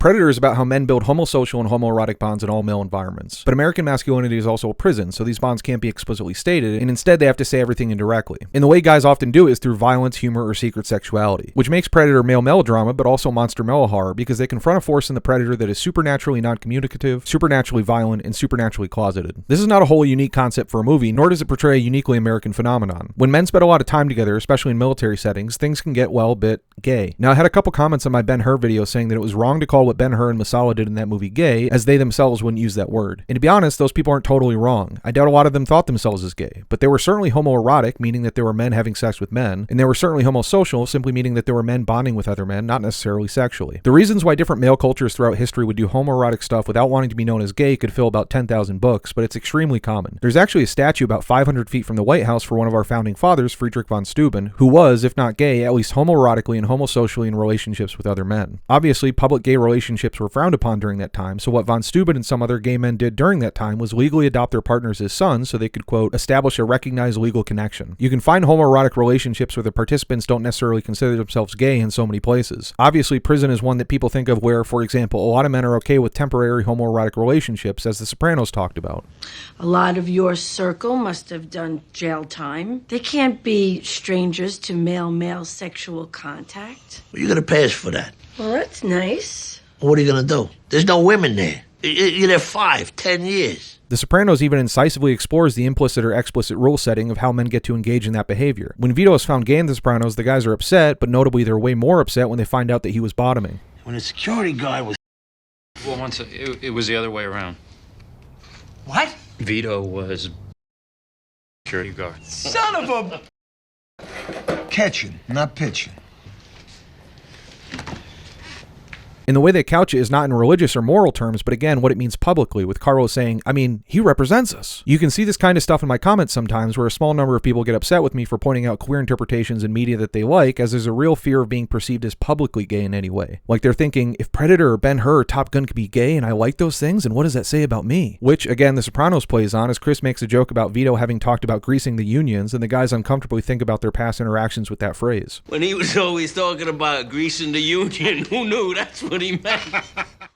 Predator is about how men build homosocial and homoerotic bonds in all male environments. But American masculinity is also a prison, so these bonds can't be explicitly stated, and instead they have to say everything indirectly. And the way guys often do it is through violence, humor, or secret sexuality, which makes Predator male melodrama, but also Monster Melohorror, because they confront a force in the Predator that is supernaturally non-communicative, supernaturally violent, and supernaturally closeted. This is not a wholly unique concept for a movie, nor does it portray a uniquely American phenomenon. When men spend a lot of time together, especially in military settings, things can get, well, a bit gay. Now, I had a couple comments on my Ben-Hur video saying that it was wrong to call what Ben-Hur and Masala did in that movie gay, as they themselves wouldn't use that word. And to be honest, those people aren't totally wrong. I doubt a lot of them thought themselves as gay, but they were certainly homoerotic, meaning that there were men having sex with men, and they were certainly homosocial, simply meaning that there were men bonding with other men, not necessarily sexually. The reasons why different male cultures throughout history would do homoerotic stuff without wanting to be known as gay could fill about 10,000 books, but it's extremely common. There's actually a statue about 500 feet from the White House for one of our founding fathers, Friedrich von Steuben, who was, if not gay, at least homoerotically and homosocially in relationships with other men. Obviously, public gay relationships were frowned upon during that time, so what von Steuben and some other gay men did during that time was legally adopt their partners as sons so they could, quote, establish a recognized legal connection. You can find homoerotic relationships where the participants don't necessarily consider themselves gay in so many places. Obviously, prison is one that people think of where, for example, a lot of men are okay with temporary homoerotic relationships, as the Sopranos talked about. A lot of your circle must have done jail time. They can't be strangers to male-male sexual contact. Well, you're gonna pass for that. Well, that's nice. What are you gonna do? There's no women there. You're there 5, 10 years. The Sopranos even incisively explores the implicit or explicit rule setting of how men get to engage in that behavior. When Vito is found gay in The Sopranos, the guys are upset, but notably they're way more upset when they find out that he was bottoming. When the security guy was... Well, once it was the other way around. What? Vito was security guard. Son of a... Catching, not pitching. And the way they couch it is not in religious or moral terms, but again, what it means publicly, with Carlos saying, I mean, he represents us. You can see this kind of stuff in my comments sometimes, where a small number of people get upset with me for pointing out queer interpretations in media that they like, as there's a real fear of being perceived as publicly gay in any way. Like they're thinking, if Predator or Ben-Hur or Top Gun could be gay and I like those things, and what does that say about me? Which, again, The Sopranos plays on, as Chris makes a joke about Vito having talked about greasing the unions, and the guys uncomfortably think about their past interactions with that phrase. When he was always talking about greasing the union, who knew that's what he meant?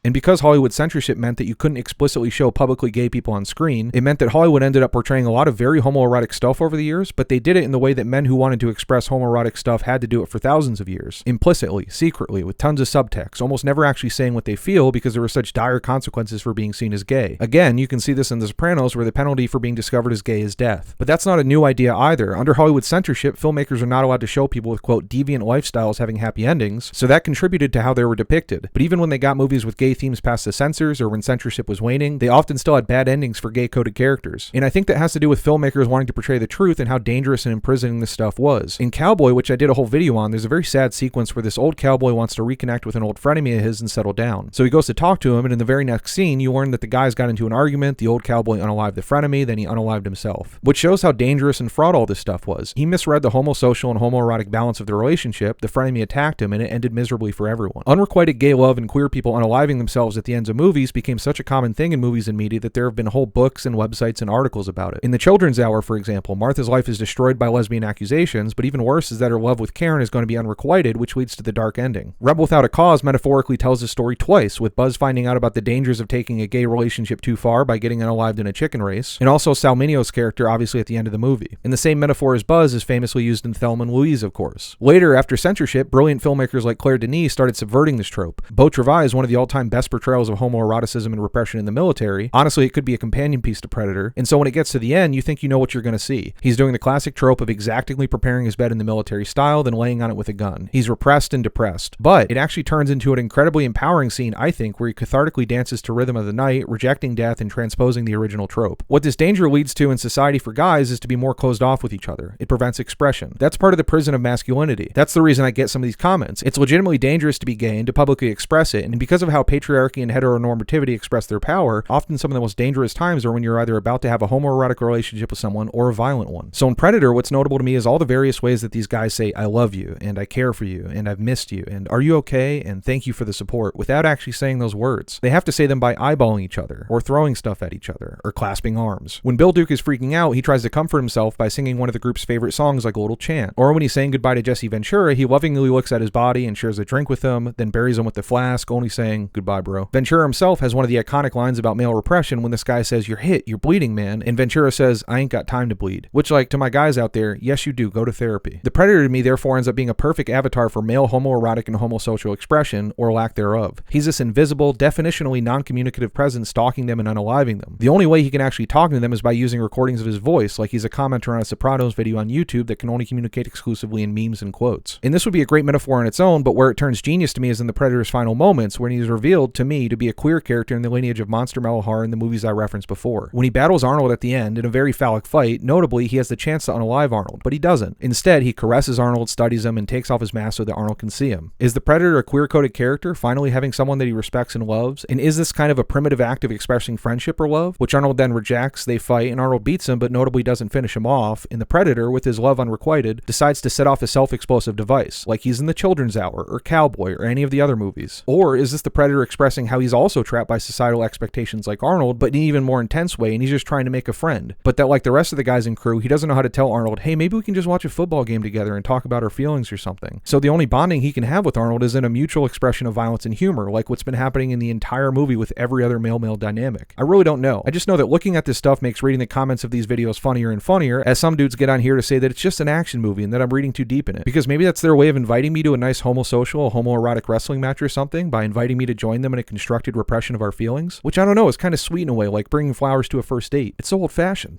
And because Hollywood censorship meant that you couldn't explicitly show publicly gay people on screen, it meant that Hollywood ended up portraying a lot of very homoerotic stuff over the years, but they did it in the way that men who wanted to express homoerotic stuff had to do it for thousands of years. Implicitly, secretly, with tons of subtext, almost never actually saying what they feel because there were such dire consequences for being seen as gay. Again, you can see this in The Sopranos, where the penalty for being discovered as gay is death. But that's not a new idea either. Under Hollywood censorship, filmmakers are not allowed to show people with, quote, deviant lifestyles having happy endings, so that contributed to how they were depicted. But even when they got movies with gay themes past the censors, or when censorship was waning, they often still had bad endings for gay-coded characters. And I think that has to do with filmmakers wanting to portray the truth and how dangerous and imprisoning this stuff was. In Cowboy, which I did a whole video on, there's a very sad sequence where this old cowboy wants to reconnect with an old frenemy of his and settle down. So he goes to talk to him, and in the very next scene, you learn that the guys got into an argument, the old cowboy unalived the frenemy, then he unalived himself. Which shows how dangerous and fraught all this stuff was. He misread the homosocial and homoerotic balance of the relationship, the frenemy attacked him, and it ended miserably for everyone. Unrequited gay love and queer people unaliving themselves at the ends of movies became such a common thing in movies and media that there have been whole books and websites and articles about it. In The Children's Hour, for example, Martha's life is destroyed by lesbian accusations, but even worse is that her love with Karen is going to be unrequited, which leads to the dark ending. Rebel Without a Cause metaphorically tells the story twice, with Buzz finding out about the dangers of taking a gay relationship too far by getting unalived in a chicken race, and also Sal Minio's character obviously at the end of the movie. And the same metaphor as Buzz is famously used in Thelma and Louise, of course. Later, after censorship, brilliant filmmakers like Claire Denis started subverting this trope. Beau Travail is one of the all-time best portrayals of homoeroticism and repression in the military. Honestly, it could be a companion piece to Predator, and so when it gets to the end, you think you know what you're going to see. He's doing the classic trope of exactingly preparing his bed in the military style, then laying on it with a gun. He's repressed and depressed. But it actually turns into an incredibly empowering scene, I think, where he cathartically dances to Rhythm of the Night, rejecting death and transposing the original trope. What this danger leads to in society for guys is to be more closed off with each other. It prevents expression. That's part of the prison of masculinity. That's the reason I get some of these comments. It's legitimately dangerous to be gay and to publicly express it, and because of how patriarchy and heteronormativity express their power, often some of the most dangerous times are when you're either about to have a homoerotic relationship with someone or a violent one. So in Predator, what's notable to me is all the various ways that these guys say, I love you, and I care for you, and I've missed you, and are you okay, and thank you for the support, without actually saying those words. They have to say them by eyeballing each other, or throwing stuff at each other, or clasping arms. When Bill Duke is freaking out, he tries to comfort himself by singing one of the group's favorite songs like a little chant. Or when he's saying goodbye to Jesse Ventura, he lovingly looks at his body and shares a drink with him, then buries him with the flask, only saying goodbye vibro. Ventura himself has one of the iconic lines about male repression when this guy says, "You're hit, you're bleeding, man," and Ventura says, "I ain't got time to bleed." Which, like, to my guys out there, yes you do, go to therapy. The Predator to me therefore ends up being a perfect avatar for male homoerotic and homosocial expression, or lack thereof. He's this invisible, definitionally non-communicative presence stalking them and unaliving them. The only way he can actually talk to them is by using recordings of his voice, like he's a commenter on a Sopranos video on YouTube that can only communicate exclusively in memes and quotes. And this would be a great metaphor on its own, but where it turns genius to me is in the Predator's final moments, when he's revealed to me to be a queer character in the lineage of Monster Melohorror in the movies I referenced before. When he battles Arnold at the end in a very phallic fight, notably he has the chance to unalive Arnold, but he doesn't. Instead, he caresses Arnold, studies him, and takes off his mask so that Arnold can see him. Is the Predator a queer-coded character, finally having someone that he respects and loves? And is this kind of a primitive act of expressing friendship or love, which Arnold then rejects? They fight, and Arnold beats him, but notably doesn't finish him off, and the Predator, with his love unrequited, decides to set off a self-explosive device, like he's in The Children's Hour, or Cowboy, or any of the other movies. Or is this the Predator expressing how he's also trapped by societal expectations like Arnold, but in an even more intense way, and he's just trying to make a friend, but that, like the rest of the guys in crew, he doesn't know how to tell Arnold, hey, maybe we can just watch a football game together and talk about our feelings or something. So the only bonding he can have with Arnold is in a mutual expression of violence and humor, like what's been happening in the entire movie with every other male-male dynamic. I really don't know. I just know that looking at this stuff makes reading the comments of these videos funnier and funnier, as some dudes get on here to say that it's just an action movie and that I'm reading too deep in it. Because maybe that's their way of inviting me to a nice homosocial, homoerotic wrestling match or something, by inviting me to join them in a constructed repression of our feelings, which I don't know, is kind of sweet in a way, like bringing flowers to a first date. It's so old-fashioned.